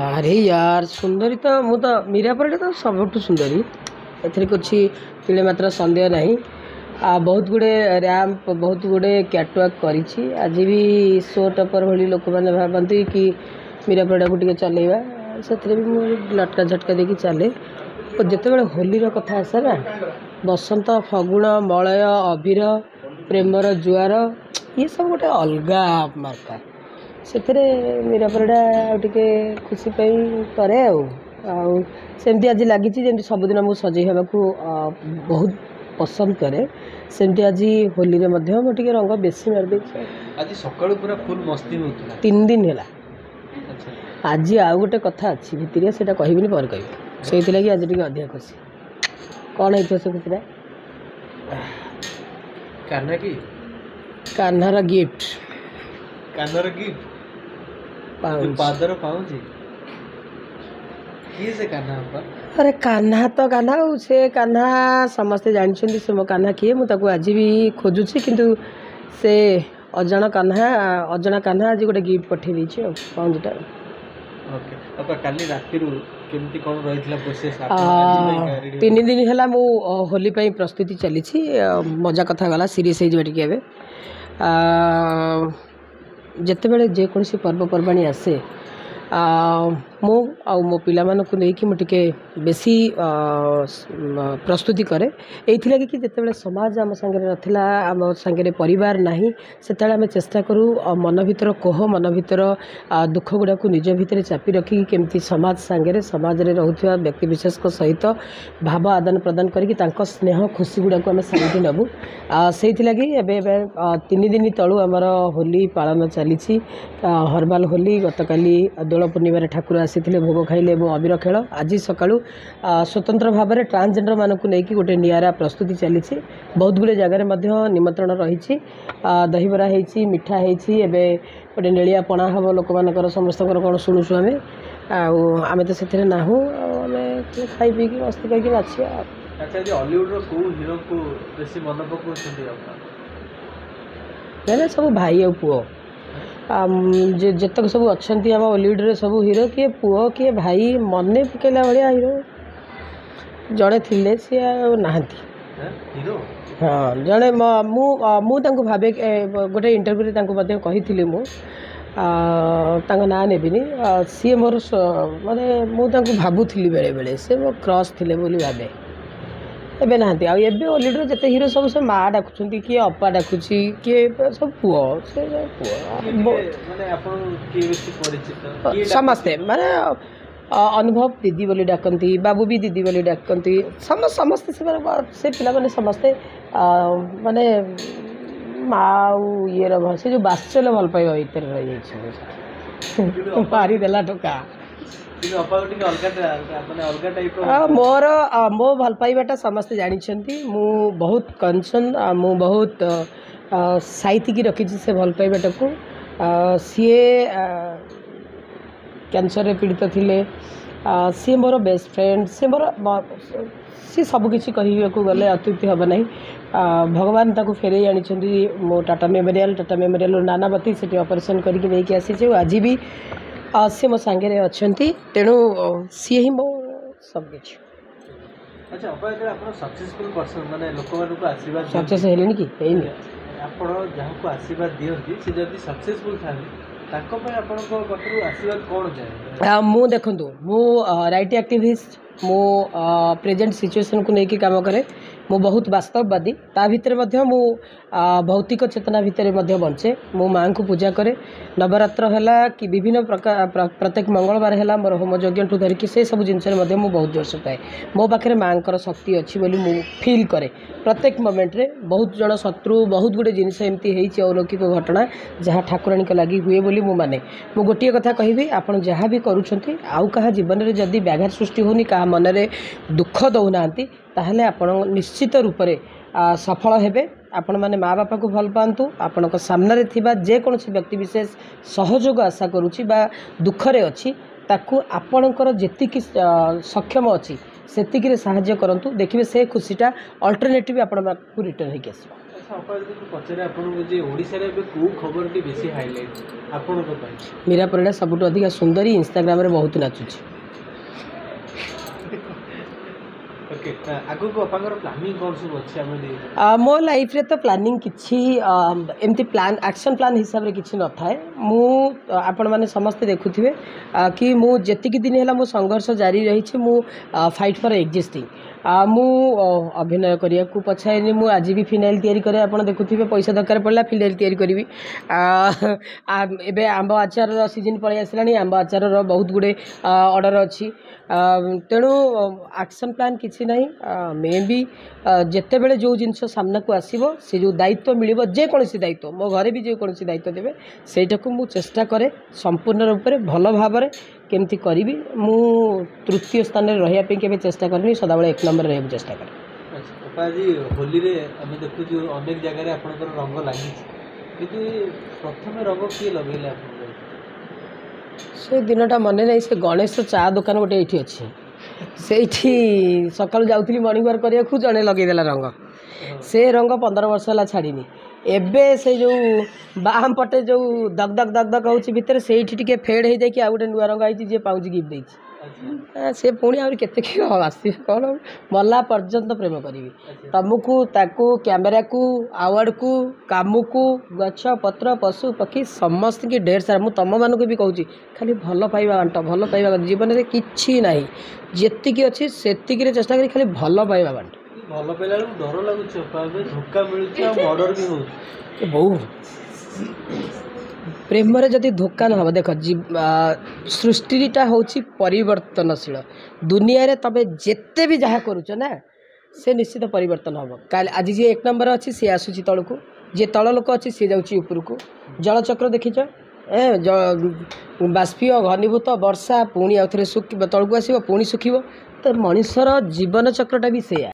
अरे यार सुंदरी तो मु तो मीरापड़ा तो सब सुंदरी एथर कुछ तिले मात्र सन्देह नहीं। बहुत गुड़े रैंप बहुत गुड़े कैटवाक करी आज भी शो टपर भली लोक मैंने भावती कि मीरापड़ा को टे चलेगा से भी लटका झटका देकी चले। और जिते बड़े होली कथा आसे ना बसंत फगुण मलय अबीर प्रेमर जुआर ये सब गोटे अलगा मार्का से मीरापड़ा टे खुशी करे आमती आज लगी जमी सबुदिन मुझे सजे हाँ बहुत पसंद करे सेमती आज होली रे मुझे रंग बेसी मारदे आज सकाळु पूरा फुल मस्ती होता 3 दिन है। आज आउ गोटे कथा अच्छी भितर से कहबी पर कह से लगी आज टे अधिक खुशी कौन है से खुशी कान्हा की कान्हार गिफ्ट कान्हार गिफ्ट पादर पाऊँच किए से कान्हा अरे कान्हा तो कान्हा से कान्हा समस्ते जानते से मो कान्हा किए मुझे आज भी खोजुची किंतु से अजाण कान्हा आज गोटे गिफ्ट पठे देछे पाउंजटा। ओके काली राति केमती कोन रहितला प्रोसेस 3 दिन है मु होली पे प्रस्तुति चली मजा कथा गला सीरीज हो टे जिते बड़े जेकोसी पर्वपर्वाणी आसे मो मो पिला मानकु लेकिन मुझे बेसी प्रस्तुति करे ये कि जिते बड़े समाज आम सांगे नाला आम सांगे परिवार नहीं से आम चेष्टा करूँ मन भीतर कोह मन भीतर दुख गुड़ा निज भितर चापी रखी केमती समाज सांगे समाज रे रहउथिबा व्यक्ति विशेष को सहित भाव आदान प्रदान करके स्नेह खुशी गुड़ा आम सामने नबू से लगी 3 दिन तलू आमर होली पालन चली हर्बाल होली गतकाली दोल पूर्णिमार ठाकुर आसी भोग खाइले अबीर खेल आज सकाळु स्वतंत्र भाव में ट्रांसजेंडर मानक लेकिन गोटे नियारा प्रस्तुति चली बहुत गुड़े जगार निमंत्रण रही दहीबरा होती मिठा होती गोटे नेलिया पणा हम लोक मानकर समस्त कौन शुणुचु आम तो से नाहू आम खाई पी मस्ती करके नाचिया। अच्छा हॉलीवुड रो को हीरो को बेसी मन पकाउछन्ती ना सब भाई और पुओ जितक सब अच्छा आम हॉलीवुड रे सब हीरो किए पुओ किए भाई मन पकेला भाया हीरो जड़े थे सी ना हाँ जड़े मुझे भावे गोटे इंटरव्यू कही ना नेबिनी सी मोर माने मुझे भावुली बेले बेले से मो क्रस थे भावे एबे ना एबे हॉलीवुड जिते हीरो सब से माँ डाकुं किए अपा डाकुची किए सब पुओ से समस्ते माने अनुभव दीदी बोली डाकती बाबू भी दीदी बोली डाकती समस्ते से पिला माने समस्ते माने माँ ये से जो बास्चल भल पाइबा भीतर रही मारी देला टोका मोर मो भल पाइबाटा समस्ते जानते मु बहुत कंसर्न मु बहुत साइतिकी रखी से भल पाइबाटा को सीए कैंसर रे पीड़ित थिले सी मोर बेस्ट फ्रेंड से मोर सी सबकि कहू गले अत्युक्ति हम ना भगवान ताको फेरे आनी मो टाटा मेमोरियल नानावती से ऑपरेशन करके आसी आज भी सी मो सांगे अच्छा तेणु सी ही मो सब किछ। अच्छा सक्सेसफुल पर्सन माने लोक मानक आशीर्वाद सक्सेस हेलेनी कि हेनी आपण जहाँ को आशीर्वाद दियंती से जदी सक्सेसफुल थाने आशीर्वाद कौन चाहे मु देखु मु राइट एक्टिविस्ट मु प्रेजेंट सिचुएशन को लेकिन काम करे मु बहुत वास्तववादी ता भितर मध्य मु भौतिक चेतना भितर मध्य बंचे मो माँ को पूजा करे नवरात्र है कि विभिन्न प्रकार प्रत्येक मंगलवार है मोर होम यज्ञ ठू धरिकी से सब जिनस बहुत जोर से पाए मो पाखे माँ शक्ति अच्छी बोली मु फील करे प्रत्येक मोमेंट रे बहुत जन शत्रु बहुत गुड़े जिनस एमती अलौकिक घटना जहाँ ठाकुराणी लगी हुए बोली मु माने मु गोटे कथा कहबी आपन जहाँ भी करूछंती आउ कहा जीवन में जदि व्याघात सृष्टि होनी कहा मन में दुख दौना ताहले आपण निश्चित रूप से सफल हेबे आपण माने माँ बापा को भल पातु आपण सामने थिबा जे कोनोसी व्यक्ति विशेष सहयोग आशा करुच्ची बा दुखरे अच्छी ताकू आपणकर जेतिकी सक्षम अच्छी सेतिकी साहाय्य करंतु देखिए से खुशीटा अल्टरनेटिव आपण रिटर्न होके आसो। अच्छा अपा जब पचारे आपको जे ओडिशा रे बे को खबर टी बेसी हाईलाइट आपन को पाई मीरा परिडा सबुठ अधिक सुंदरी इंस्टाग्राम रे बहुत नाचुची। ओके आगो को अपांगर प्लानिंग कोन सब अछि हम मो लाइफ रे तो प्लानिंग किछि एमती प्लान एक्शन प्लान हिसाब रे किछि न थाए। मु आपण माने समस्त देखुथिबे कि मु जेतिक दिन हैला मो संघर्ष जारी रही छि। मु फाइट फॉर एग्जिस्टिंग मु अभिनय करिया को पछाइनी। मु आज भी फिनाइल तैयारी करे आपण देखुथिबे पैसा दरकार पड़ला फिनाइल तैयारी करिवि। एबे आंब आचार रो सीजन पळै आसलानी आंब आचार रो बहुत गुडे ऑर्डर अछि। तेणु एक्शन प्लान किसी ना मे बी जिते बड़े जो जिनस सामना को आसो से जो दायित्व मिल जेकोसी दायित्व मो घरे भी जेकोसी दायित्व देवे सेटा को मु चेष्टा करे संपूर्ण रूप से भल भाव केमती करी मु तृतीय स्थान में रही के चेष्टा करनी सदाबले एक नंबर रहा चेष्टा कर। आज होली रे आम देखु अनेक जगह आपंकर रंग लगी प्रथम रंग किए लगे से दिनटा मन नहीं से गणेश चा दुकान गोटे ये अच्छी से सकाल जाऊली मर्णिंग वाक करने जड़े लगेदेला रंग से रंग 15 वर्ष है छाड़नी एबे से जो बाम पटे जो दग दग दग दग होची भितर से फेड हो जाए गोटे नुआ रंग आई जी पाँच गिफ्ट देती से पुणी आहुरी केते आस कौन मला पर्यंत प्रेम करी तुमको ताकू कैमेरा को आवार्ड को काम को गछ पत्र पशु पक्षी समस्त की ढेर सारा मुझ तुम मानक भी कहूँ खाली भल पाइबा बांट भल पाइबा जीवन में किसी ना जी अच्छी से चेष्टा करी खाली भल पाइबा बांट भल पाइला डर लगुच धोखा मिलूर भी हो बहुत प्रेम रे जदि धोखा न हो देख सृष्टिटा हूँ परिवर्तनशील दुनिया रे तबे जेते भी जहाँ करुच ना से निश्चित परिवर्तन हम काल आज जी एक नंबर अच्छी सी आसूची तल को जी तल लोक अच्छी सी जाऊँगी उपरको जलचक्र देखीच बाष्पीय घनीभूत वर्षा पुणी आउ थे तलू आसो पुणी सुखिब तो मनीषर जीवन चक्रटा भी सेया।